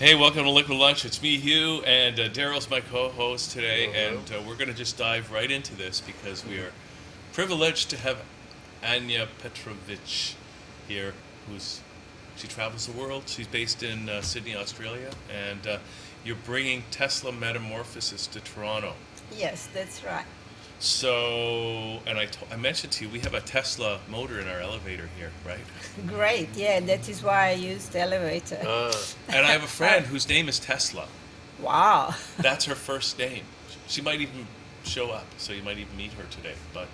Hey, welcome to Liquid Lunch. It's me, Hugh, and Daryl's my co-host today, Hello. and we're going to just dive right into this because we are privileged to have Anya Petrovic here, she travels the world. She's based in Sydney, Australia, and you're bringing Tesla Metamorphosis to Toronto. Yes, that's right. So, and I mentioned to you, we have a Tesla motor in our elevator here, right? Great. Yeah, that is why I used the elevator. Ah, And I have a friend whose name is Tesla. Wow. That's her first name. She might even show up, so you might even meet her today. But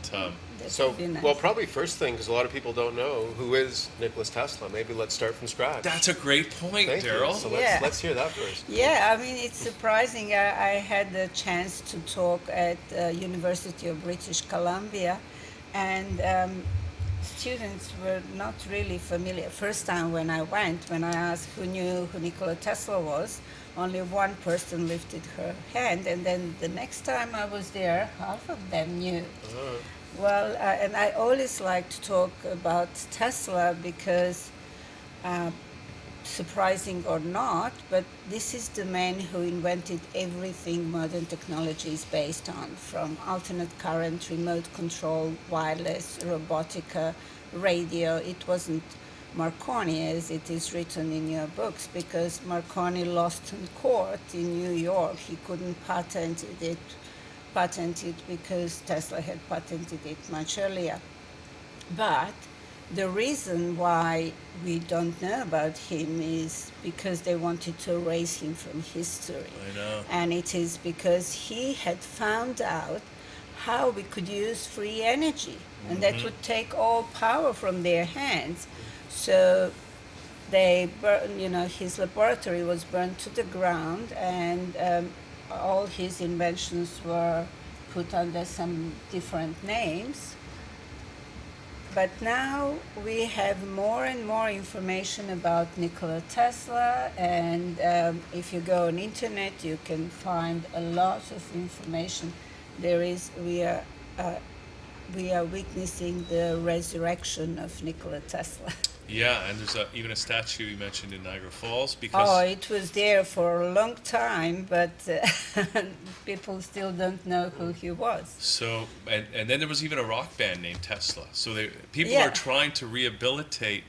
That so, would be nice. well, probably first thing, because a lot of people don't know who is Nicholas Tesla. Maybe let's start from scratch. that's a great point, Thank you. Daryl. So Yeah. let's hear that first. Yeah, I mean, it's surprising. I had the chance to talk at University of British Columbia, and students were not really familiar. First time when I went, when I asked who knew who Nikola Tesla was, only one person lifted her hand, and then the next time I was there, half of them knew. Ah, Well, and I always like to talk about Tesla because, uh, surprising or not, but this is the man who invented everything modern technology is based on, from alternate current, remote control, wireless, robotica, radio. It wasn't Marconi as it is written in your books, because Marconi lost in court in New York. He couldn't patent it because Tesla had patented it much earlier. But the reason why we don't know about him is because they wanted to erase him from history. I know. And it is because he had found out how we could use free energy, and that would take all power from their hands. So his laboratory was burned to the ground, and all his inventions were put under some different names. But now we have more and more information about Nikola Tesla, and if you go on internet, you can find a lot of information. Uh, we are witnessing the resurrection of Nikola Tesla. Yeah, and there's even a statue you mentioned in Niagara Falls Oh, because it was there for a long time, but people still don't know who he was. and then there was even a rock band named Tesla. So people Yeah. are trying to rehabilitate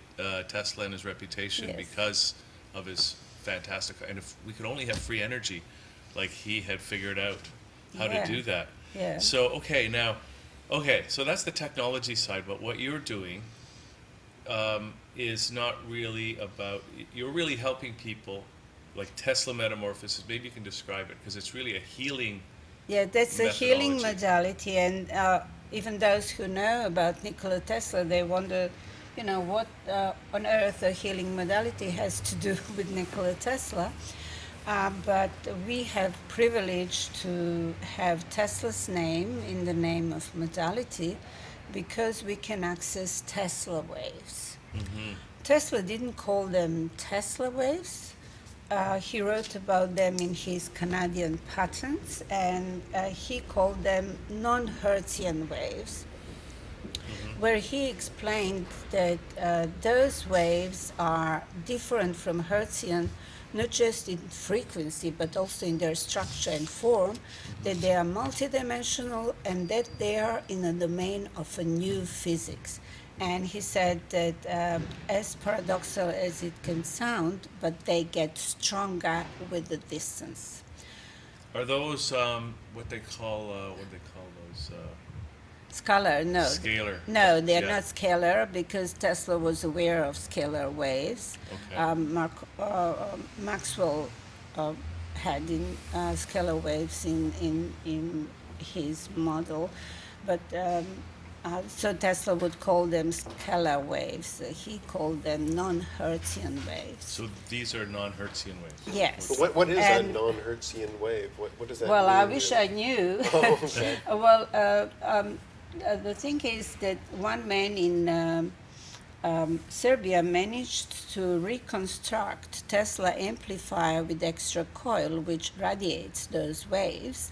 Tesla and his reputation Yes. because of his fantastic. And if we could only have free energy, like he had figured out how Yeah. to do that. Yeah. So so that's the technology side. But what you're doing is not really about. You're really helping people, like Tesla Metamorphosis. Maybe you can describe it because it's really a healing Yeah, that's a healing methodology. modality, and even those who know about Nikola Tesla, they wonder, what on earth a healing modality has to do with Nikola Tesla. But we have privilege to have Tesla's name in the name of modality because we can access Tesla waves. Tesla didn't call them Tesla waves. He wrote about them in his Canadian patents, and he called them non-Hertzian waves, where he explained that those waves are different from Hertzian, not just in frequency, but also in their structure and form, that they are multidimensional, and that they are in a domain of a new physics. And he said that as paradoxical as it can sound, but they get stronger with the distance. Are those what they call those Scalar, no. scalar? No, they're Yeah. not scalar because Tesla was aware of scalar waves. Okay. Maxwell had scalar waves in his model, but so Tesla would call them scalar waves. He called them non-Hertzian waves. So these are non-Hertzian waves. Yes. but what is a And- non-Hertzian wave? What does that Well, mean? I wish I knew. Oh, okay. Well, the thing is that one man in Serbia managed to reconstruct Tesla amplifier with extra coil, which radiates those waves.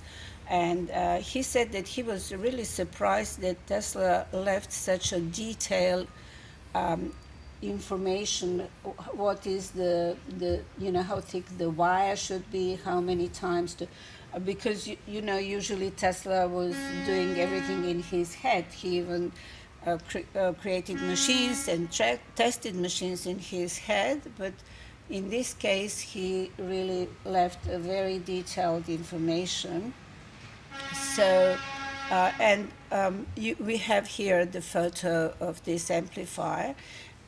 And he said that he was really surprised that Tesla left such a detailed information, what is the how thick the wire should be, how many times to, because usually Tesla was doing everything in his head. He even created machines and tested machines in his head, but in this case he really left a very detailed information. So we have here the photo of this amplifier.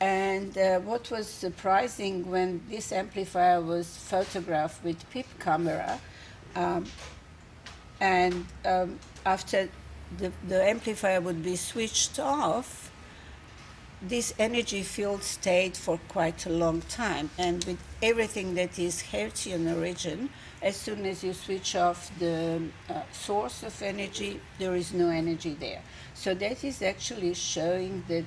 And what was surprising, when this amplifier was photographed with PIP camera, after the amplifier would be switched off, this energy field stayed for quite a long time. And with everything that is Hertzian origin, as soon as you switch off the source of energy, there is no energy there. So that is actually showing that,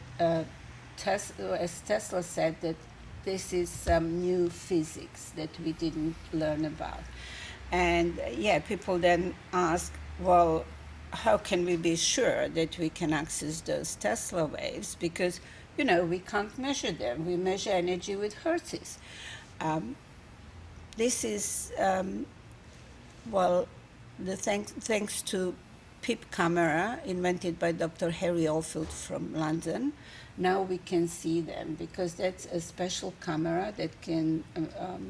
as Tesla said, that this is some new physics that we didn't learn about. And people then ask, well, how can we be sure that we can access those Tesla waves? Because, we can't measure them. We measure energy with hertzes. This is, thanks to PIP camera invented by Dr. Harry Oldfield from London. Now we can see them, because that's a special camera that can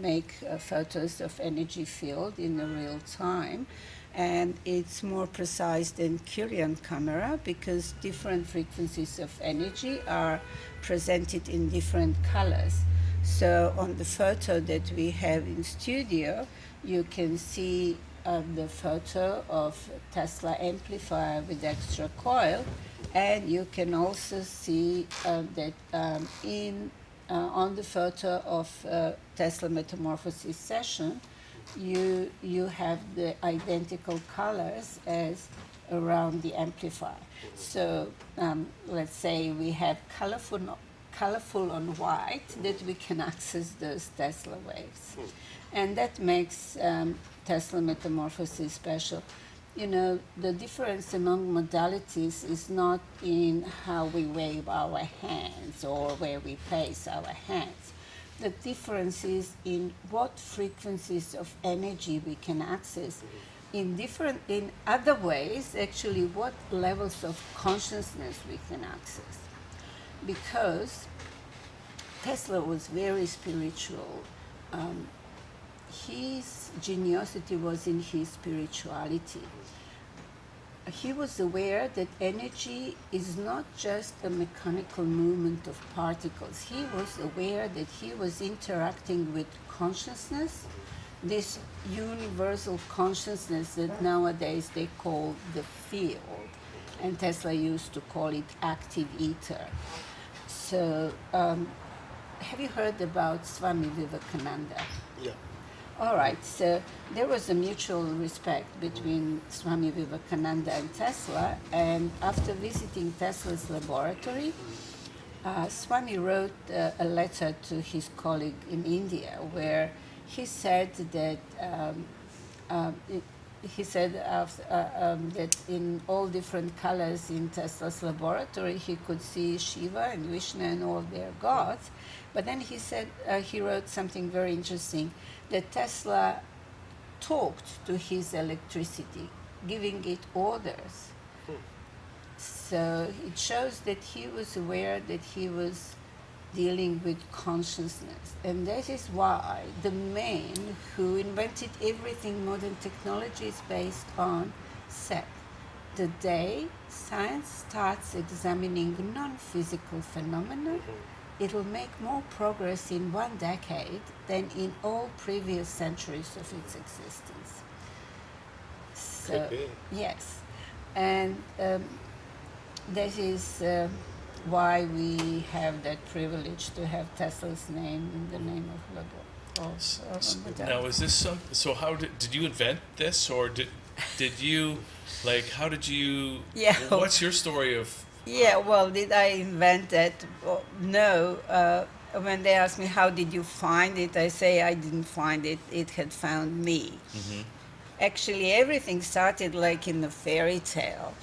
make photos of energy field in the real time. And it's more precise than Curian camera, because different frequencies of energy are presented in different colors. So on the photo that we have in studio, you can see the photo of Tesla amplifier with extra coil, and you can also see that on the photo of Tesla Metamorphosis session, you have the identical colors as around the amplifier. So let's say we have colorful on white, that we can access those Tesla waves. And that makes Tesla Metamorphosis special. The difference among modalities is not in how we wave our hands or where we place our hands. The difference is in what frequencies of energy we can access. In other ways, actually, what levels of consciousness we can access. Because Tesla was very spiritual. His geniusity was in his spirituality. He was aware that energy is not just a mechanical movement of particles. He was aware that he was interacting with consciousness, this universal consciousness that nowadays they call the field, and Tesla used to call it active ether. So, have you heard about Swami Vivekananda? Yeah. All right, so there was a mutual respect between Swami Vivekananda and Tesla, and after visiting Tesla's laboratory, Swami wrote a letter to his colleague in India, where he said that that in all different colors in Tesla's laboratory, he could see Shiva and Vishnu and all their gods. But then he said, he wrote something very interesting, that Tesla talked to his electricity, giving it orders. So it shows that he was aware that he was dealing with consciousness. And that is why the man who invented everything modern technology is based on said, the day science starts examining non-physical phenomena, it will make more progress in 1 decade than in all previous centuries of its existence. So, Could be. yes. And that is why we have that privilege to have Tesla's name in the name of Now, is this so how did you invent this, or did you, how did you, Yeah. what's your story of? Yeah, well, did I invent that? Well, no. When they ask me, how did you find it? I say, I didn't find it. It had found me. Mm-hmm. Actually, everything started like in a fairy tale.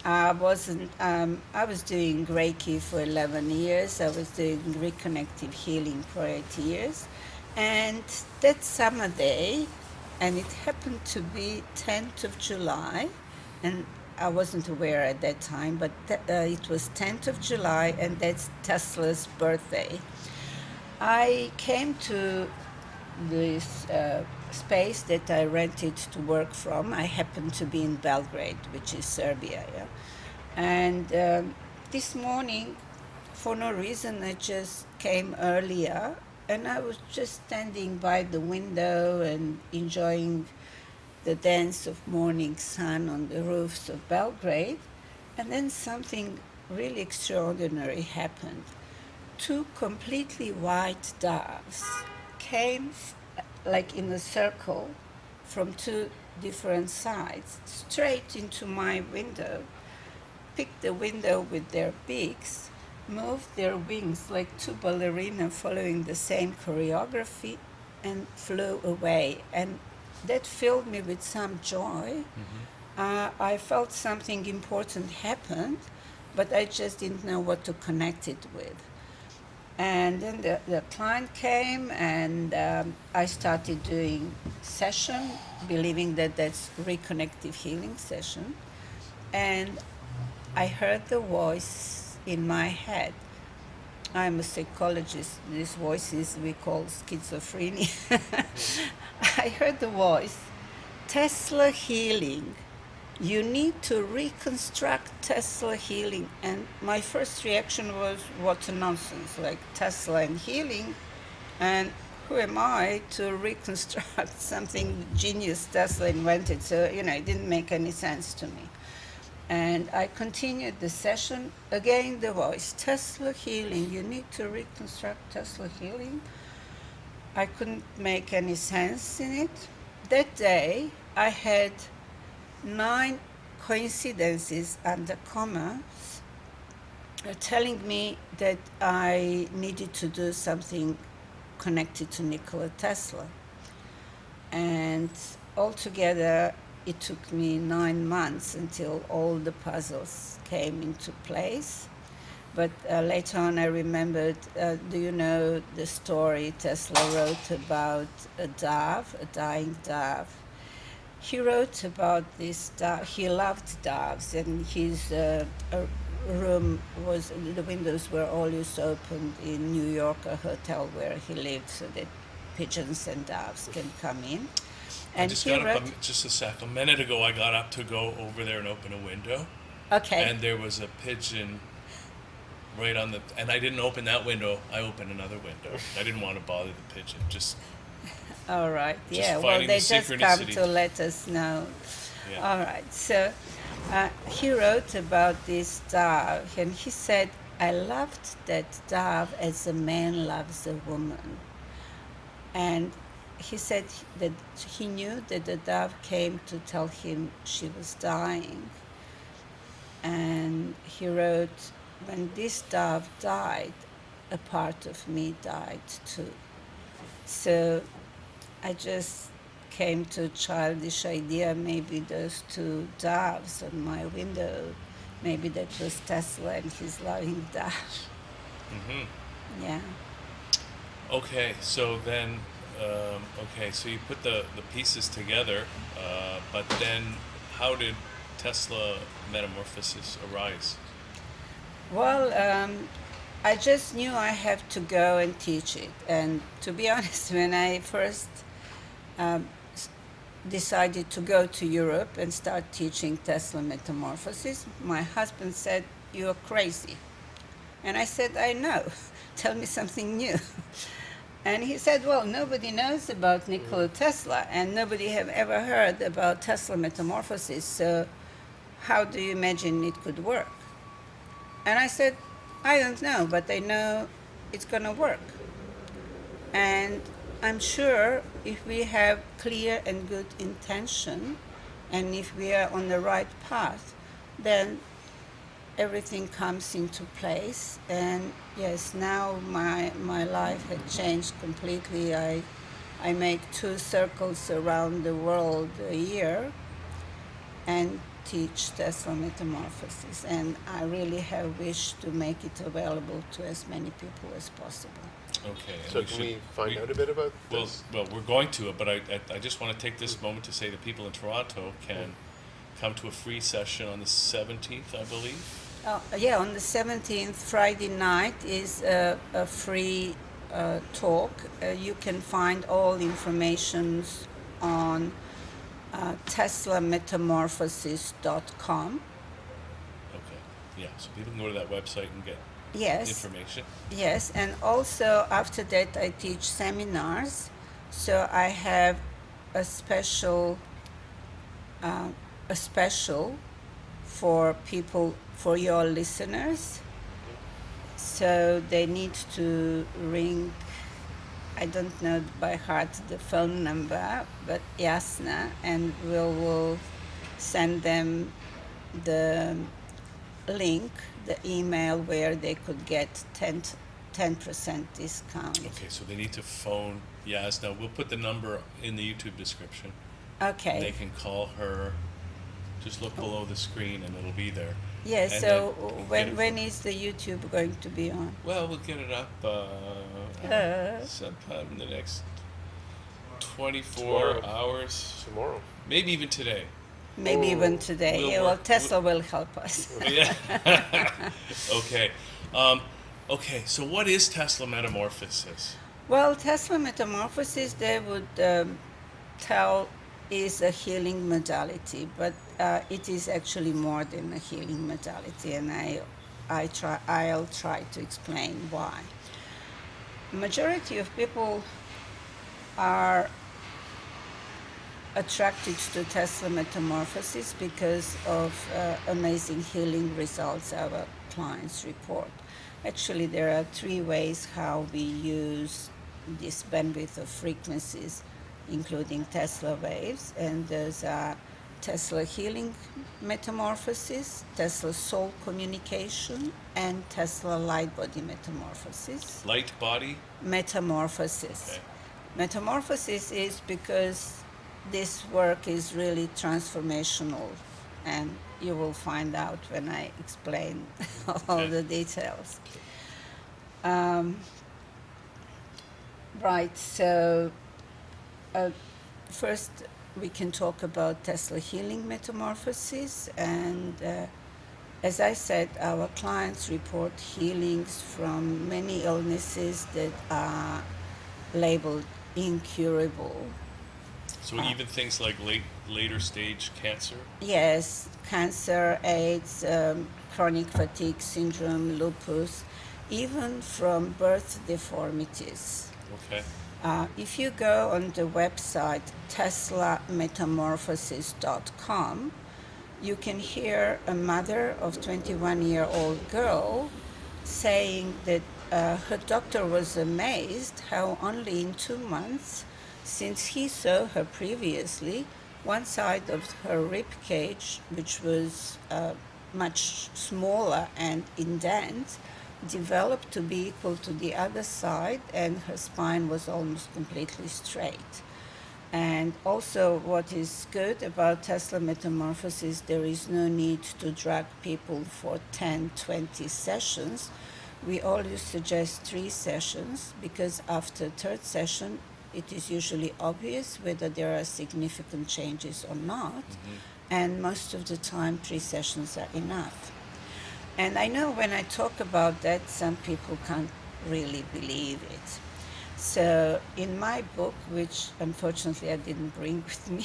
I wasn't. I was doing Reiki for 11 years. I was doing reconnective healing for 8 years, and that summer day, and it happened to be 10th of July, and I wasn't aware at that time, but it was 10th of July, and that's Tesla's birthday. I came to this space that I rented to work from. I happened to be in Belgrade, which is Serbia, yeah. And this morning, for no reason, I just came earlier, and I was just standing by the window and enjoying the dance of morning sun on the roofs of Belgrade, and then something really extraordinary happened. Two completely white doves came like in a circle from two different sides straight into my window, picked the window with their beaks, moved their wings like two ballerinas following the same choreography, and flew away. And that filled me with some joy. I felt something important happened, but I just didn't know what to connect it with. And then the client came, and I started doing session, believing that that's reconnective healing session. And I heard the voice in my head. I'm a psychologist. These voices we call schizophrenia. I heard the voice, Tesla healing. You need to reconstruct Tesla healing. And my first reaction was, what a nonsense, like Tesla and healing. And who am I to reconstruct something genius Tesla invented? So, it didn't make any sense to me. And I continued the session. Again, the voice, Tesla healing. You need to reconstruct Tesla healing. I couldn't make any sense in it. That day, I had 9 coincidences under commas telling me that I needed to do something connected to Nikola Tesla. And altogether, it took me 9 months until all the puzzles came into place. But later on, I remembered, do you know the story Tesla wrote about a dove, a dying dove? He wrote about this dove. He loved doves, and his room was, the windows were always opened in New York, a hotel where he lived, so that pigeons and doves can come in. And I just got up just a sec. A minute ago, I got up to go over there and open a window. Okay. And there was a pigeon right on and I didn't open that window. I opened another window. I didn't want to bother the pigeon. All right. Just Yeah. Well, finding they the just come synchronicity. to let us know. Yeah. All right. So he wrote about this dove, and he said, I loved that dove as a man loves a woman. And he said that he knew that the dove came to tell him she was dying. And he wrote, when this dove died, a part of me died too. So I just came to a childish idea, maybe those two doves on my window, maybe that was Tesla and his loving dove. Mm-hmm. Yeah. Okay, so then, so you put the pieces together, but then how did Tesla Metamorphosis arise? Well, I just knew I have to go and teach it. And to be honest, when I first decided to go to Europe and start teaching Tesla Metamorphosis, my husband said, "You're crazy." And I said, "I know. Tell me something new." And he said, "Well, nobody knows about Nikola Tesla, and nobody have ever heard about Tesla Metamorphosis, so how do you imagine it could work?" And I said, "I don't know, but I know it's going to work. And I'm sure if we have clear and good intention, and if we are on the right path, then everything comes into place." And yes, now my life had changed completely. I make 2 circles around the world a year, and teach Tesla Metamorphosis, and I really have wished to make it available to as many people as possible. Okay. and So can we find out a bit about Well, this? well, we're going to, but I just want to take this moment to say that people in Toronto can come to a free session on the 17th, I believe. Yeah, on the 17th, Friday night, is a free talk. You can find all information on teslametamorphosis.com. Okay. Yeah, so people can go to that website and get Yes, information. yes, and also after that I teach seminars. So I have a special for people, for your listeners. So they need to ring, I don't know by heart the phone number, but Yasna, and we'll send them the link, the email where they could get 10% discount. Okay, so they need to phone Yasna. We'll put the number in the YouTube description. Okay. They can call her. Just look below the screen and it'll be there. Yes, And so then get when is the YouTube going to be on? Well, we'll get it up sometime in the next 24 Tomorrow. hours, Tomorrow. maybe even today. Maybe even today. We'll Yeah, well, work- Tesla will help us. Yeah. Okay. Okay. So, what is Tesla Metamorphosis? Well, Tesla Metamorphosis, they would tell, is a healing modality, but it is actually more than a healing modality, and I'll try to explain why. Majority of people are attracted to Tesla Metamorphosis because of amazing healing results our clients report. Actually, there are three ways how we use this bandwidth of frequencies, including Tesla waves, and those are Tesla healing metamorphosis, Tesla soul communication, and Tesla light body metamorphosis. Light body? Metamorphosis. Okay. Metamorphosis is because this work is really transformational, and you will find out when I explain all Okay. the details. Right, so first we can talk about Tesla healing metamorphosis, and as I said, our clients report healings from many illnesses that are labeled incurable. So, even things like later stage cancer? Yes, cancer, AIDS, chronic fatigue syndrome, lupus, even from birth deformities. Okay. If you go on the website teslametamorphosis.com, you can hear a mother of 21-year-old girl saying that her doctor was amazed how only in 2 months, since he saw her previously, one side of her rib cage, which was much smaller and indent, developed to be equal to the other side, and her spine was almost completely straight. And also, what is good about Tesla Metamorphosis, there is no need to drag people for 10, 20 sessions. We always suggest 3 sessions, because after third session, it is usually obvious whether there are significant changes or not. And most of the time, 3 sessions are enough. And I know when I talk about that, some people can't really believe it. So in my book, which unfortunately I didn't bring with me,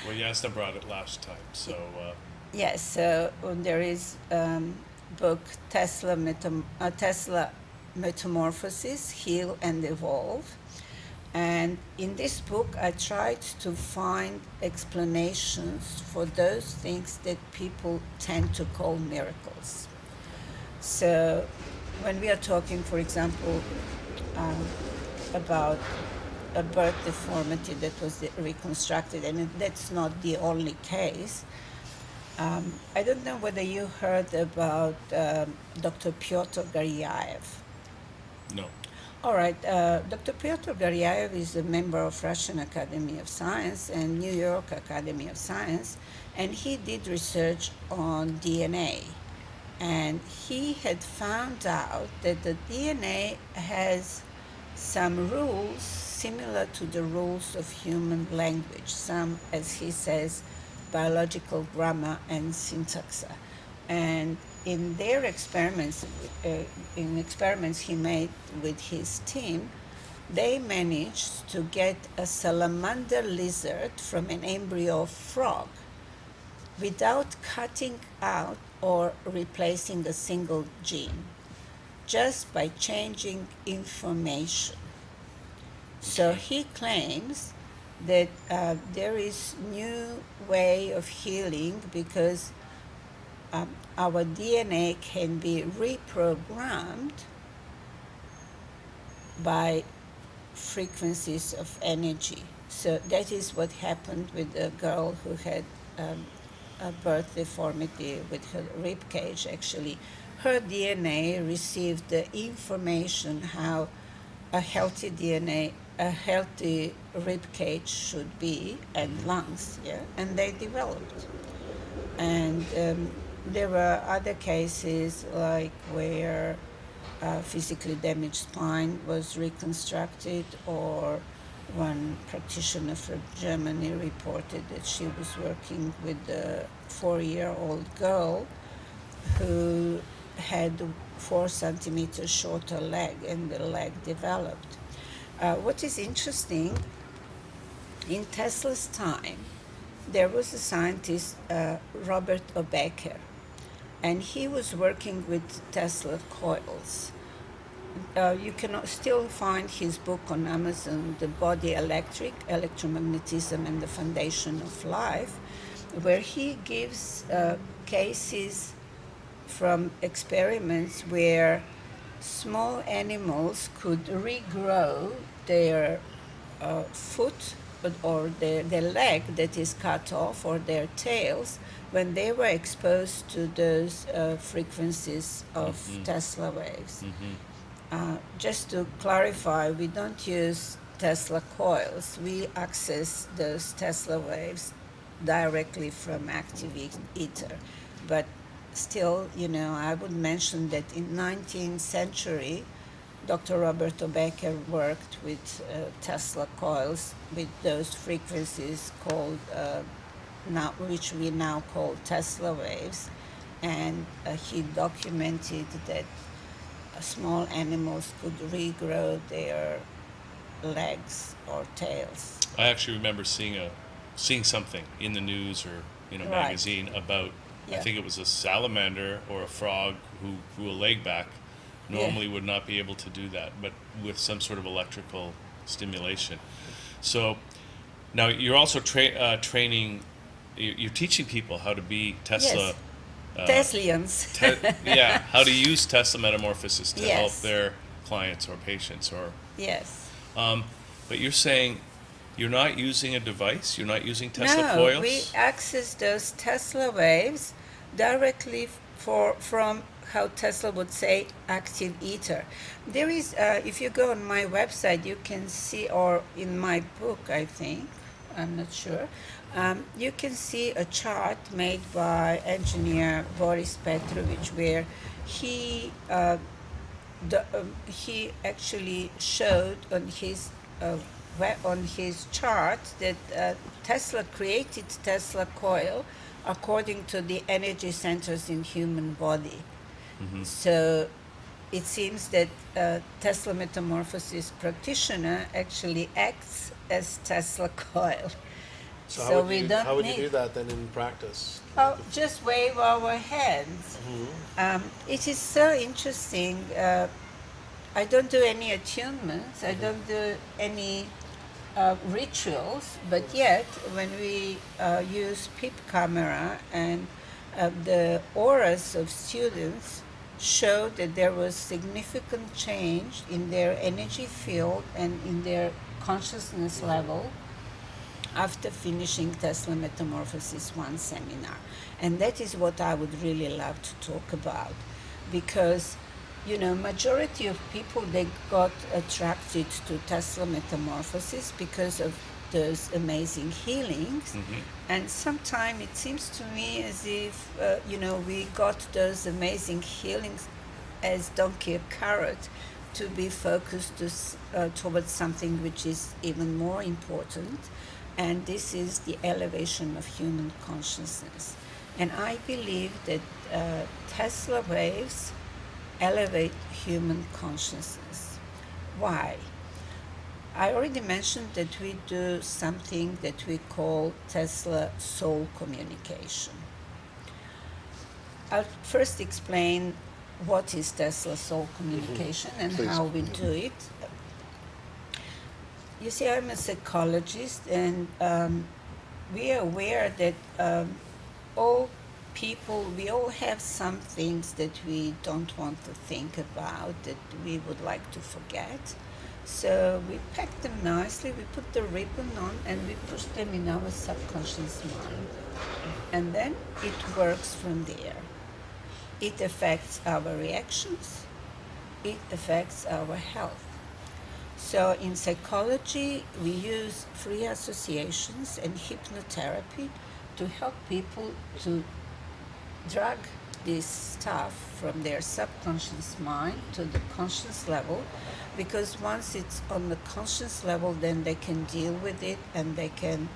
Well, Yasna brought it last time, so yes, so there is book Tesla Metamorphosis, Heal and Evolve. And in this book, I tried to find explanations for those things that people tend to call miracles. So when we are talking, for example, about a birth deformity that was reconstructed, and that's not the only case. I don't know whether you heard about Dr. Pyotr Garyaev. no. All right. Dr. Pyotr Garyaev is a member of Russian Academy of Science and New York Academy of Science, and he did research on DNA. And he had found out that the DNA has some rules similar to the rules of human language, some, as he says, biological grammar and syntax. And in their experiments, in experiments he made with his team, they managed to get a salamander lizard from an embryo frog without cutting out or replacing a single gene, just by changing information. So he claims that there is new way of healing because our DNA can be reprogrammed by frequencies of energy. So that is what happened with the girl who had a birth deformity with her rib cage. Actually, her DNA received the information how a healthy DNA, a healthy rib cage should be, and lungs, and they developed. And there were other cases like where physically damaged spine was reconstructed, or one practitioner from Germany reported that she was working with a 4-year-old girl who had 4 centimeters shorter leg, and the leg developed. What is interesting, in Tesla's time, there was a scientist, Robert Obecker, and he was working with Tesla coils. You can still find his book on Amazon, The Body Electric, Electromagnetism and the Foundation of Life, where he gives cases from experiments where small animals could regrow their foot or their leg that is cut off, or their tails, when they were exposed to those frequencies of Tesla waves. Just to clarify, we don't use Tesla coils. We access those Tesla waves directly from active ether. But still, I would mention that in 19th century, Dr. Roberto Becker worked with Tesla coils with those frequencies called, which we now call Tesla waves, and he documented that small animals could regrow their legs or tails. I actually remember seeing something in the news or in a magazine about, I think it was a salamander or a frog who grew a leg back. Normally would not be able to do that, but with some sort of electrical stimulation. So now you're also training, you're teaching people how to be Tesla. Teslians. How to use Tesla Metamorphosis to help their clients or patients. But you're saying you're not using a device? You're not using Tesla coils? No, we access those Tesla waves directly from, how Tesla would say, active ether. There is, if you go on my website, you can see, or in my book, I think, I'm not sure, you can see a chart made by engineer Boris Petrovic, where he actually showed on his chart that Tesla created Tesla coil according to the energy centers in human body. So it seems that Tesla Metamorphosis practitioner actually acts as Tesla coil. So how would you do that then in practice? Oh, just wave our hands. It is so interesting. I don't do any attunements. I don't do any rituals. But yet, when we use PIP camera, and the auras of students showed that there was significant change in their energy field and in their consciousness level after finishing Tesla Metamorphosis 1 seminar. And that is what I would really love to talk about, because majority of people, they got attracted to Tesla Metamorphosis because of those amazing healings. And sometimes it seems to me as if, we got those amazing healings as donkey or carrot to be focused towards something which is even more important. And this is the elevation of human consciousness. And I believe that Tesla waves elevate human consciousness. Why? I already mentioned that we do something that we call Tesla soul communication. I'll first explain what is Tesla soul communication and Please. how we do it. You see, I'm a psychologist, and we are aware that all people, we all have some things that we don't want to think about, that we would like to forget. So we pack them nicely, we put the ribbon on, and we push them in our subconscious mind. And then it works from there. It affects our reactions, it affects our health. So in psychology, we use free associations and hypnotherapy to help people to drag this stuff from their subconscious mind to the conscious level, because once it's on the conscious level, then they can deal with it and they can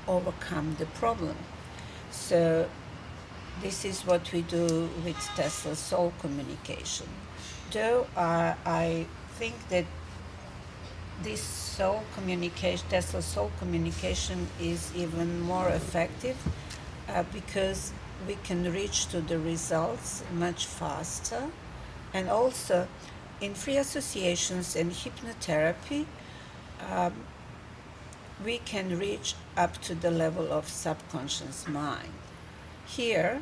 overcome the problem. So this is what we do with Tesla soul communication. Though I think that this soul communication, Tesla soul communication, is even more effective because we can reach to the results much faster. And also in free associations and hypnotherapy, we can reach up to the level of subconscious mind. Here,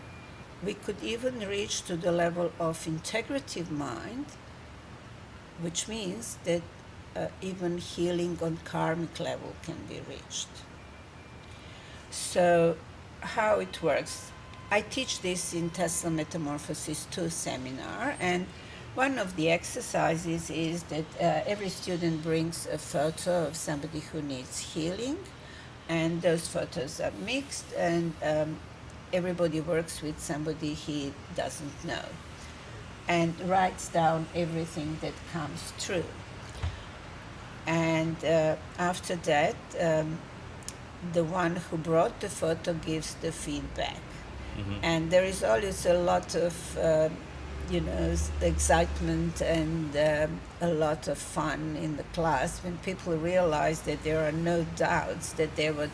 we could even reach to the level of integrative mind, which means that even healing on karmic level can be reached. So how it works? I teach this in Tesla Metamorphosis 2 seminar, and one of the exercises is that every student brings a photo of somebody who needs healing, and those photos are mixed, and everybody works with somebody he doesn't know and writes down everything that comes true. And after that, the one who brought the photo gives the feedback. And there is always a lot of, excitement and a lot of fun in the class when people realize that there are no doubts that they were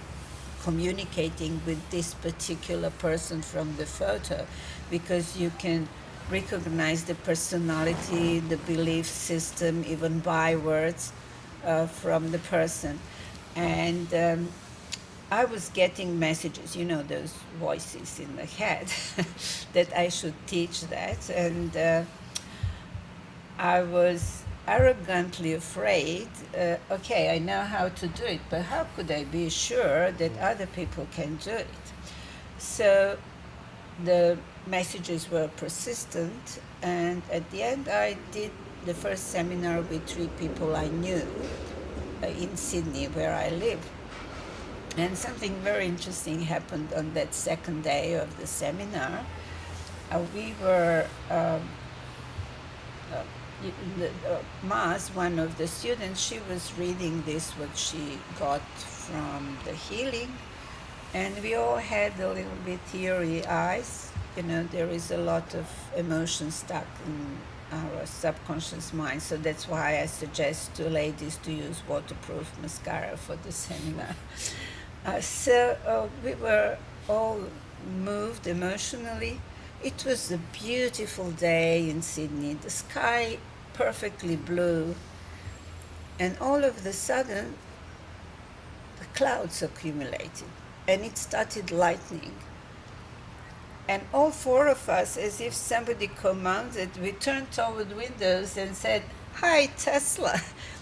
communicating with this particular person from the photo, because you can recognize the personality, the belief system, even by words from the person. And I was getting messages, those voices in the head, that I should teach that. And I was arrogantly afraid, okay, I know how to do it, but how could I be sure that other people can do it? So the messages were persistent, and at the end I did the first seminar with 3 people I knew in Sydney, where I live. And something very interesting happened on that second day of the seminar. We were, Maz, one of the students, she was reading this, what she got from the healing, and we all had a little bit teary eyes. There is a lot of emotion stuck in our subconscious mind, so that's why I suggest to ladies to use waterproof mascara for the seminar. So we were all moved emotionally. It was a beautiful day in Sydney, the sky perfectly blue, and all of a sudden the clouds accumulated and it started lightning. And all 4 of us, as if somebody commanded, we turned toward windows and said, "Hi, Tesla,"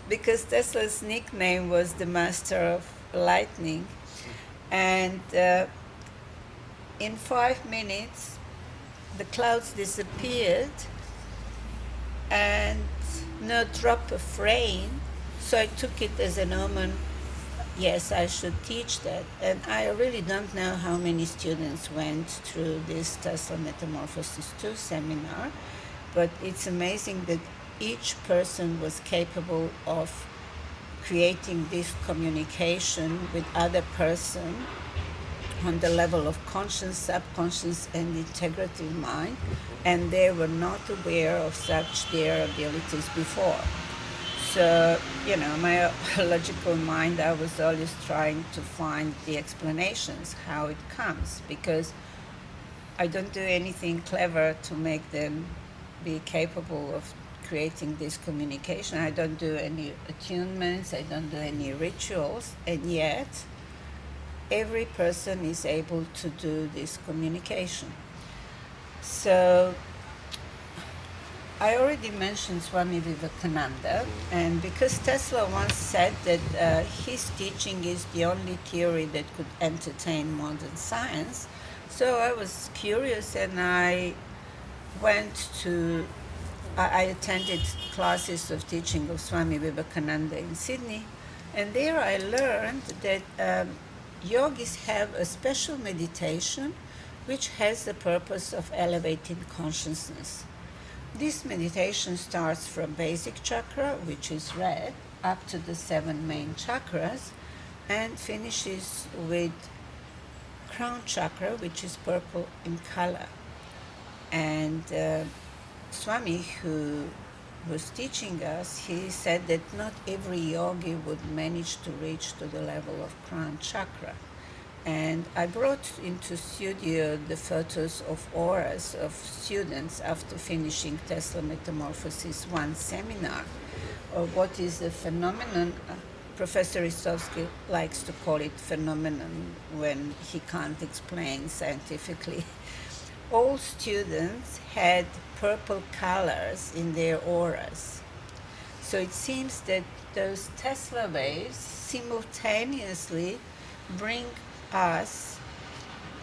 because Tesla's nickname was the Master of Lightning. And in 5 minutes, the clouds disappeared, and no drop of rain. So I took it as an omen. Yes, I should teach that. And I really don't know how many students went through this Tesla Metamorphosis 2 seminar, but it's amazing that each person was capable of creating this communication with other person on the level of conscious, subconscious, and integrative mind, and they were not aware of such their abilities before. So, my logical mind, I was always trying to find the explanations, how it comes, because I don't do anything clever to make them be capable of creating this communication. I don't do any attunements, I don't do any rituals, and yet every person is able to do this communication. So I already mentioned Swami Vivekananda, and because Tesla once said that his teaching is the only theory that could entertain modern science, so I was curious and I attended classes of teaching of Swami Vivekananda in Sydney, and there I learned that yogis have a special meditation which has the purpose of elevating consciousness. This meditation starts from basic chakra, which is red, up to the 7 main chakras, and finishes with crown chakra, which is purple in color. And Swami, who was teaching us, he said that not every yogi would manage to reach to the level of crown chakra. And I brought into studio the photos of auras of students after finishing Tesla Metamorphosis 1 seminar. What is the phenomenon? Professor Istovsky likes to call it phenomenon when he can't explain scientifically. All students had purple colors in their auras. So it seems that those Tesla waves simultaneously bring us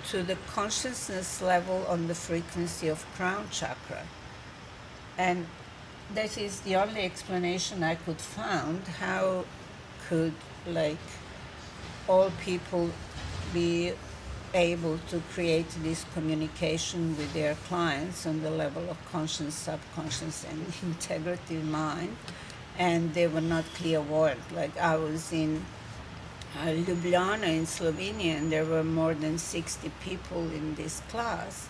to the consciousness level on the frequency of crown chakra. And that is the only explanation I could find. How could all people be able to create this communication with their clients on the level of conscious, subconscious, and integrative mind, and they were not clairvoyant. Like I was in Ljubljana in Slovenia, and there were more than 60 people in this class,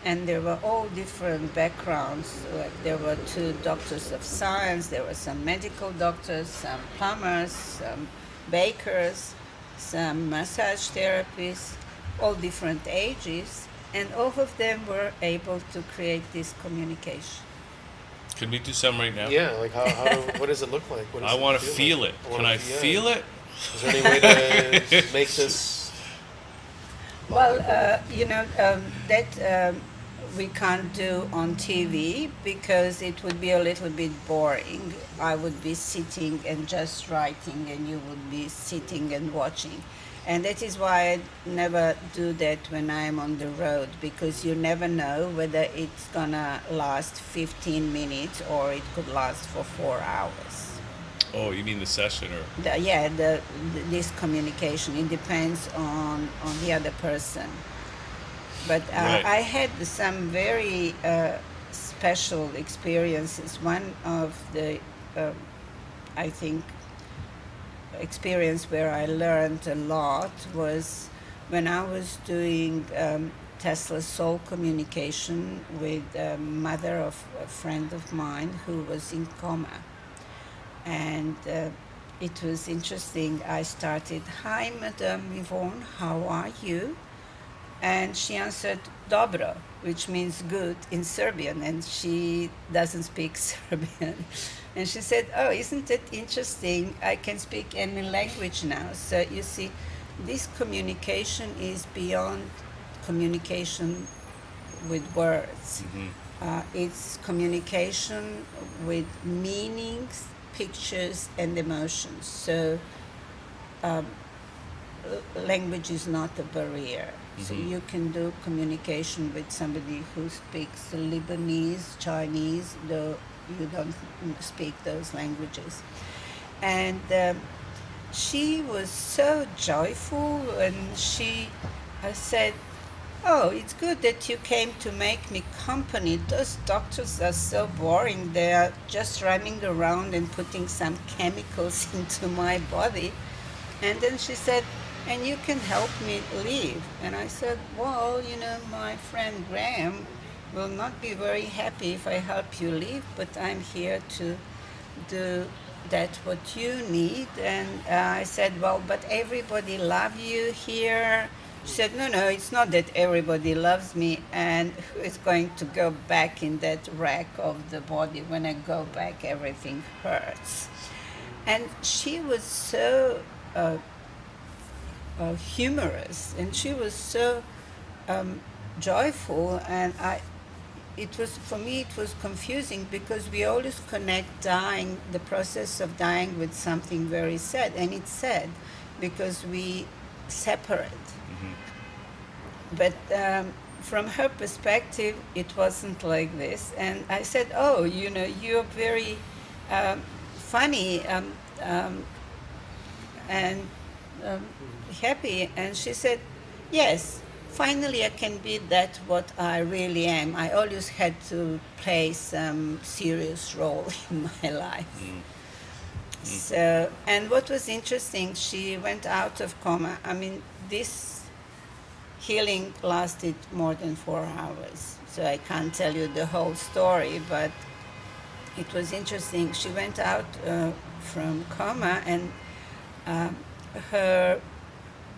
and there were all different backgrounds. Like there were 2 doctors of science, there were some medical doctors, some plumbers, some bakers, some massage therapists, all different ages, and all of them were able to create this communication. Could we do some right now? Yeah, like what does it look like? What does I it want to feel feel like? it. Can I feel it? Is there any way to make this? Well, that we can't do on TV because it would be a little bit boring. I would be sitting and just writing, and you would be sitting and watching. And that is why I never do that when I'm on the road, because you never know whether it's gonna last 15 minutes or it could last for 4 hours. Oh, you mean the session or? This communication, it depends on the other person. But Right. I had some very special experiences. One of the, I think, experience where I learned a lot was when I was doing Tesla soul communication with a mother of a friend of mine who was in coma. And it was interesting. I started, "Hi, Madame Yvonne, how are you?" And she answered, "Dobro," which means good in Serbian, and she doesn't speak Serbian. And she said, "Oh, isn't it interesting? I can speak any language now." So you see, this communication is beyond communication with words. Mm-hmm. It's communication with meanings, pictures, and emotions. So language is not a barrier. So you can do communication with somebody who speaks Lebanese, Chinese, though you don't speak those languages. And she was so joyful, and she said, "Oh, it's good that you came to make me company. Those doctors are so boring. They are just running around and putting some chemicals into my body." And then she said, "And you can help me live." And I said, "Well, my friend Graham will not be very happy if I help you live, but I'm here to do that what you need." And I said, "Well, but everybody love you here." She said, "No, it's not that everybody loves me, and who is going to go back in that wreck of the body? When I go back, everything hurts." And she was so humorous, and she was so joyful, and for me it was confusing, because we always connect the process of dying, with something very sad, and it's sad because we separate. But from her perspective, it wasn't like this. And I said, "Oh, you're very funny and happy." And she said, "Yes, finally I can be that what I really am. I always had to play some serious role in my life." So, and what was interesting, she went out of coma. I mean, this healing lasted more than 4 hours, so I can't tell you the whole story, but it was interesting. She went out from coma, and her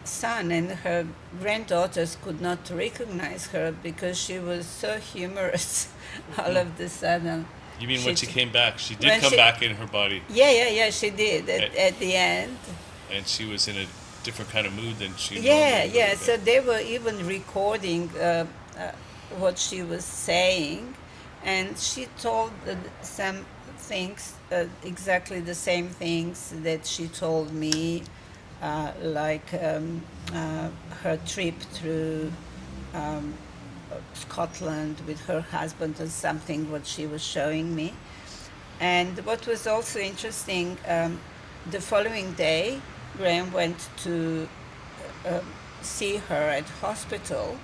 son and her granddaughters could not recognize her because she was so humorous all of a sudden. You mean when she came back? She did when come she- back in her body, Yeah, she did at the end. and she was in a different kind of mood than she Yeah, normally would have so been. they were even recording what she was saying, and she told some things, exactly the same things that she told me, like her trip through Scotland with her husband, or something what she was showing me. And what was also interesting, the following day, Graham went to see her at hospital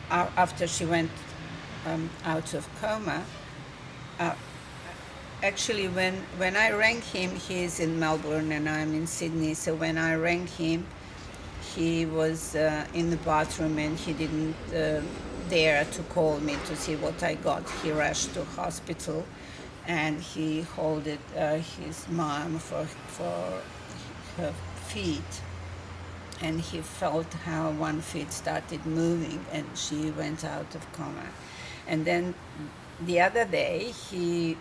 after she went out of coma. Actually, when I rang him, he's in Melbourne and I'm in Sydney, so when I rang him, he was in the bathroom, and he didn't dare to call me to see what I got. He rushed to hospital, and he held his mom for her feet, and he felt how one foot started moving, and she went out of coma. And then the other day, he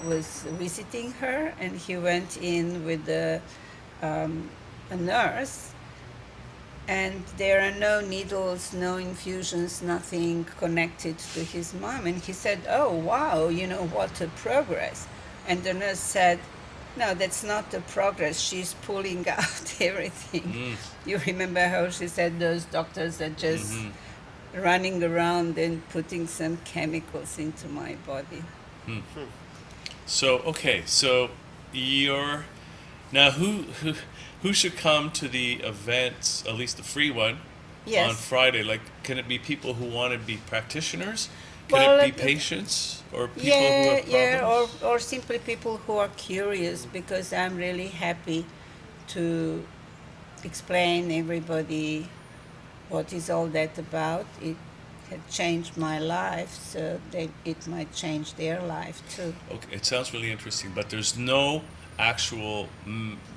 was visiting her, and he went in with a nurse, and there are no needles, no infusions, nothing connected to his mom. And he said, "Oh, wow, what a progress." And the nurse said, "No, that's not a progress. She's pulling out everything." You remember how she said those doctors are just running around and putting some chemicals into my body. So okay, so you're now who should come to the events, at least the free one, Yes. on Friday? Like, can it be people who want to be practitioners? Can Well, it be patients or people who have problems? Yeah, or simply people who are curious, because I'm really happy to explain everybody what is all that about. It had changed my life, so that it might change their life too. Okay, it sounds really interesting, but there's no actual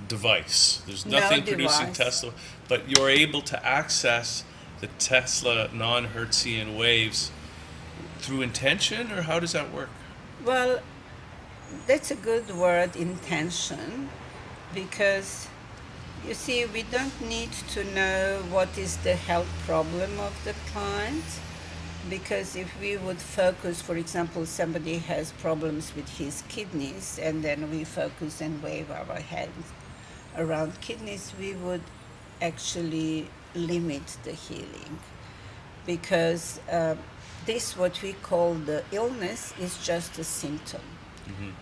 device. There's No nothing producing device. Tesla, but you're able to access the Tesla non-Hertzian waves through intention, or how does that work? Well, that's a good word, intention, because you see, we don't need to know what is the health problem of the client, because if we would focus, for example, somebody has problems with his kidneys, and then we focus and wave our hands around kidneys, we would actually limit the healing, because this, what we call the illness, is just a symptom.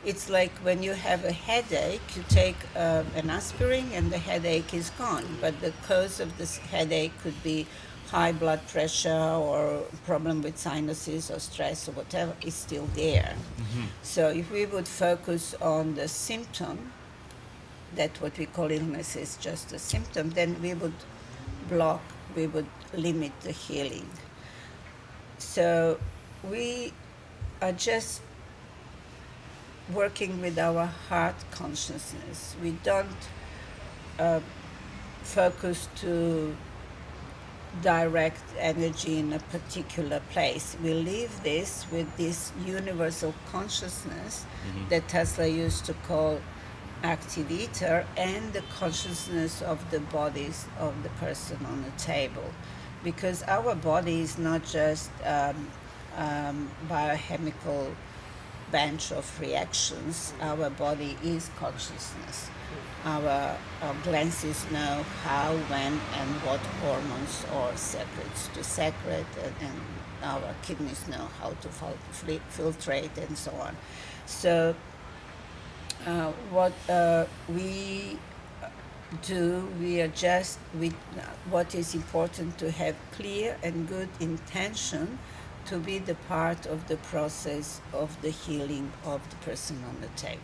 It's like when you have a headache, you take an aspirin and the headache is gone. But the cause of this headache could be high blood pressure or problem with sinuses or stress or whatever, is still there. So if we would focus on the symptom, that what we call illness is just a symptom, then we would limit the healing. So we are just working with our heart consciousness. We don't focus to direct energy in a particular place. We leave this with this universal consciousness that Tesla used to call active ether, and the consciousness of the bodies of the person on the table. Because our body is not just biochemical bunch of reactions. Our body is consciousnus. Our glands know how, when, and what hormones are secreted to secrete, and our kidneys know how to filtrate, and so on. So what we do, we adjust with what is important to have clear and good intention to be the part of the process of the healing of the person on the table.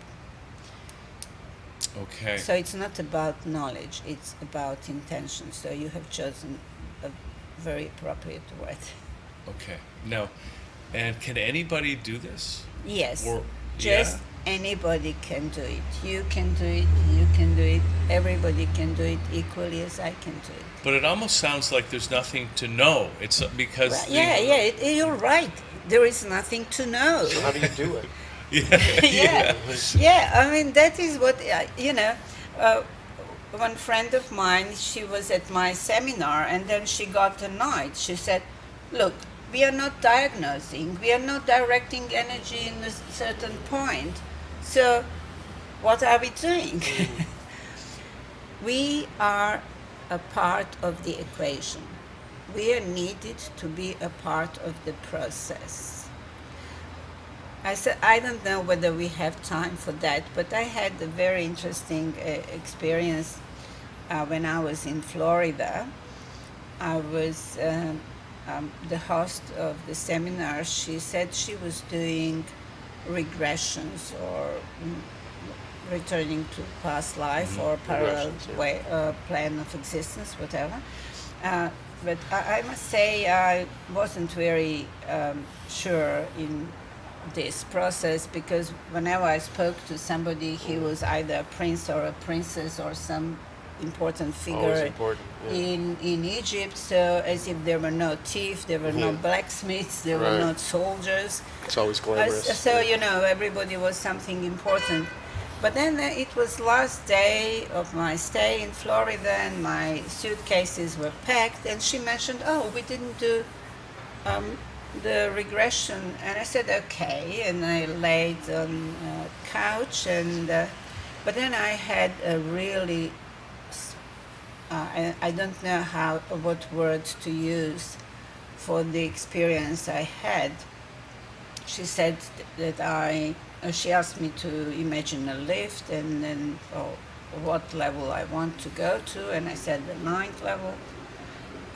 Okay. So it's not about knowledge, it's about intention. So you have chosen a very appropriate word. Okay. Now, and can anybody do this? Yes. Or, just anybody can do it. You can do it, you can do it, everybody can do it equally as I can do it. But it almost sounds like there's nothing to know. It's because... Well, you're right. There is nothing to know. So how do you do it? I mean, that is what, one friend of mine, she was at my seminar, and then she got annoyed. She said, look, we are not diagnosing, we are not directing energy in a certain point. So what are we doing? We are a part of the equation. We are needed to be a part of the process. I said, I don't know whether we have time for that, but I had a very interesting experience when I was in Florida. I was the host of the seminar. She said she was doing regressions or returning to past life or parallel plan of existence, whatever. But I must say I wasn't very sure in this process, because whenever I spoke to somebody, he was either a prince or a princess or some important figure in Egypt. So as if there were no thieves, there were no blacksmiths, there were no soldiers. It's always glamorous. So everybody was something important. But then it was last day of my stay in Florida, and my suitcases were packed, and she mentioned, oh, we didn't do the regression. And I said, okay, and I laid on a couch, and but then I had a really, I don't know what words to use for the experience I had. She said that she asked me to imagine a lift, and then what level I want to go to, and I said the 9th level.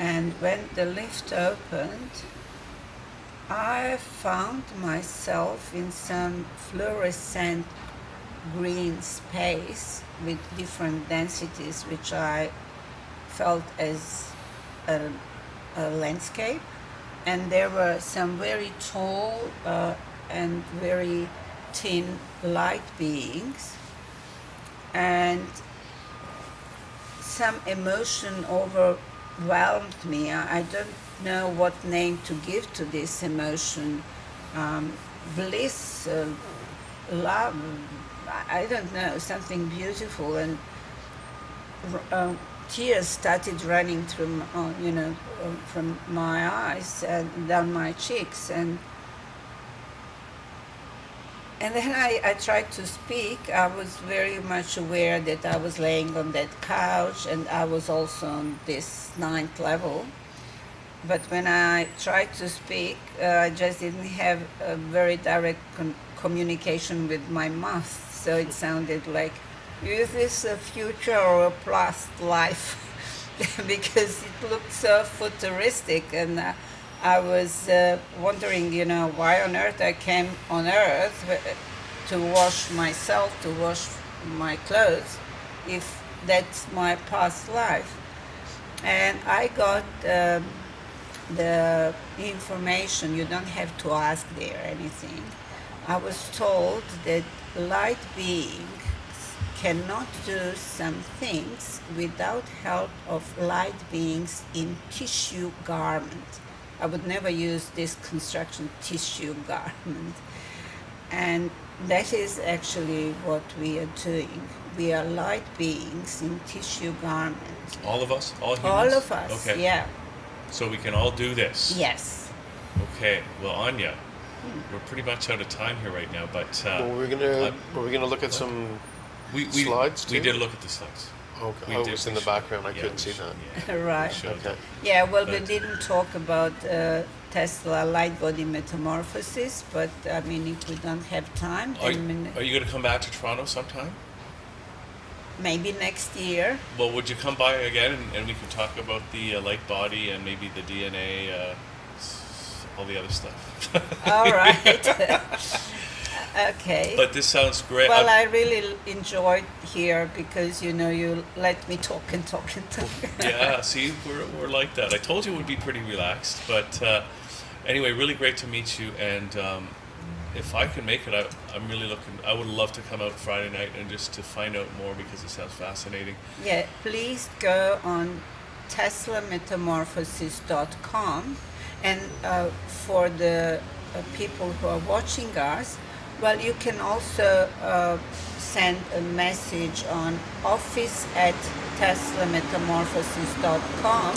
And when the lift opened, I found myself in some fluorescent green space with different densities, which I felt as a landscape. And there were some very tall and very thin light beings, and some emotion overwhelmed me. I don't know what name to give to this emotion. Bliss, love, I don't know, something beautiful, and tears started running through, from my eyes and down my cheeks, and then I tried to speak. I was very much aware that I was laying on that couch, and I was also on this 9th level. but when I tried to speak, I just didn't have a very direct communication with my mouth. So it sounded like, is this a future or a past life? Because it looked so futuristic, and I was wondering, why on earth I came on Earth to wash myself, to wash my clothes, if that's my past life. And I got the information. You don't have to ask there anything. I was told that light beings cannot do some things without help of light beings in tissue garment. I would never use this construction, tissue garment. And that is actually what we are doing. We are light beings in tissue garment. All of us? All humans? All of us, okay. yeah. So we can all do this? Yes. Okay. Well, Anya, we're pretty much out of time here right now, but... Well, we're gonna look at some slides too? We did look at the slides. Okay. It was in the background. I couldn't see that. Yeah, Right. we showed Okay. that. Yeah, well, we But- didn't talk about Tesla light body metamorphosis, but I mean, if we don't have time, Are, then are you going to come back to Toronto sometime? maybe next year. Well, would you come by again and we can talk about the light body and maybe the DNA, all the other stuff? All right. Okay. But this sounds great. Well, I really enjoyed here because you let me talk and talk and talk. Yeah, see, we're like that. I told you it would be pretty relaxed, but anyway, really great to meet you. And if I can make it, I'm really looking. I would love to come out Friday night and just to find out more because it sounds fascinating. Yeah, please go on teslametamorphosis.com, and for the people who are watching us, well, you can also send a message on office@teslametamorphosis.com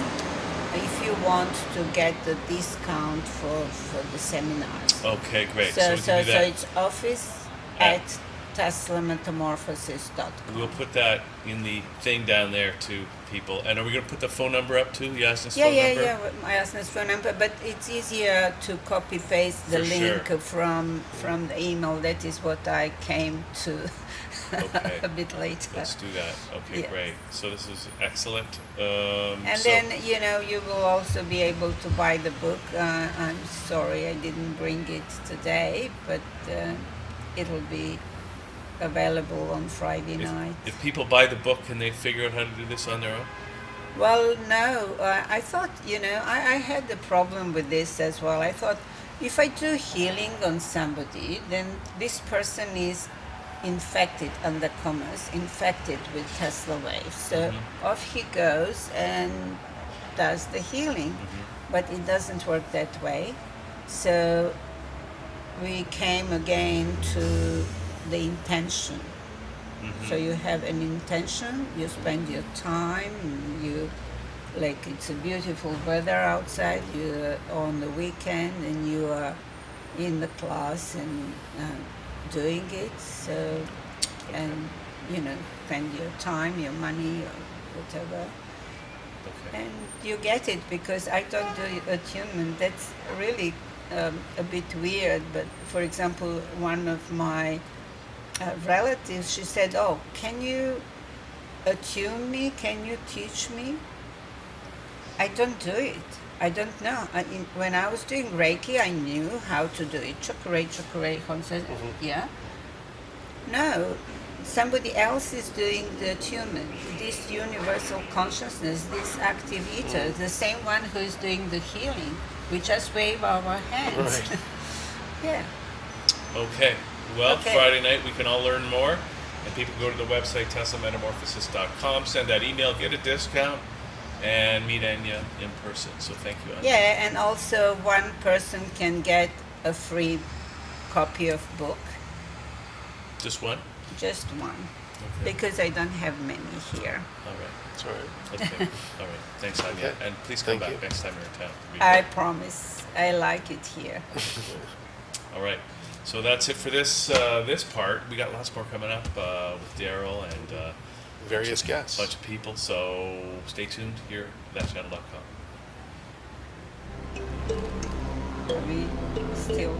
if you want to get the discount for the seminars. Okay, great. So, we can do that. it's office@teslametamorphosis.com. We'll put that in the thing down there to people. And are we going to put the phone number up too? Yasna's phone number? Yeah, Yasna's phone number, but it's easier to copy paste the For link sure. from the email. That is what I came to Okay. a bit later. Let's do that. Okay, Yes. great. So this is excellent. And so- then you will also be able to buy the book. I'm sorry I didn't bring it today, but it will be available on Friday night. If people buy the book, can they figure out how to do this on their own? Well, no. I thought, I had a problem with this as well. I thought if I do healing on somebody, then this person is infected, under commas, infected with Tesla waves. So off he goes and does the healing. But it doesn't work that way. So we came again to the intention. So you have an intention, you spend your time, it's a beautiful weather outside, you're on the weekend and you are in the class and doing it, so, and, spend your time, your money, or whatever. Okay. And you get it because I don't do attunement. That's really a bit weird, but for example, one of my relatives, she said, "Oh, can you attune me? Can you teach me?" I don't do it. I don't know. When I was doing Reiki, I knew how to do it. Chakra, says, yeah. No, somebody else is doing the attunement. This universal consciousness, this active ether, the same one who is doing the healing. We just wave our hands. Right. Yeah. Okay. Well, Okay. Friday night we can all learn more. And people go to the website, teslametamorphosis.com, send that email, get a discount, and meet Anya in person. So thank you, Anya. Yeah, and also one person can get a free copy of book, Just one? just one, Okay. because I don't have many here. All right. That's all right. Okay. All right. Thanks, Anya. Okay. And please come Thank back you. next time you're in town. It'd be I great. promise. I like it here. All right. So that's it for this this part. We got lots more coming up with Daryl and Various a guests. bunch of people. So stay tuned here at thatchannel.com. Very still.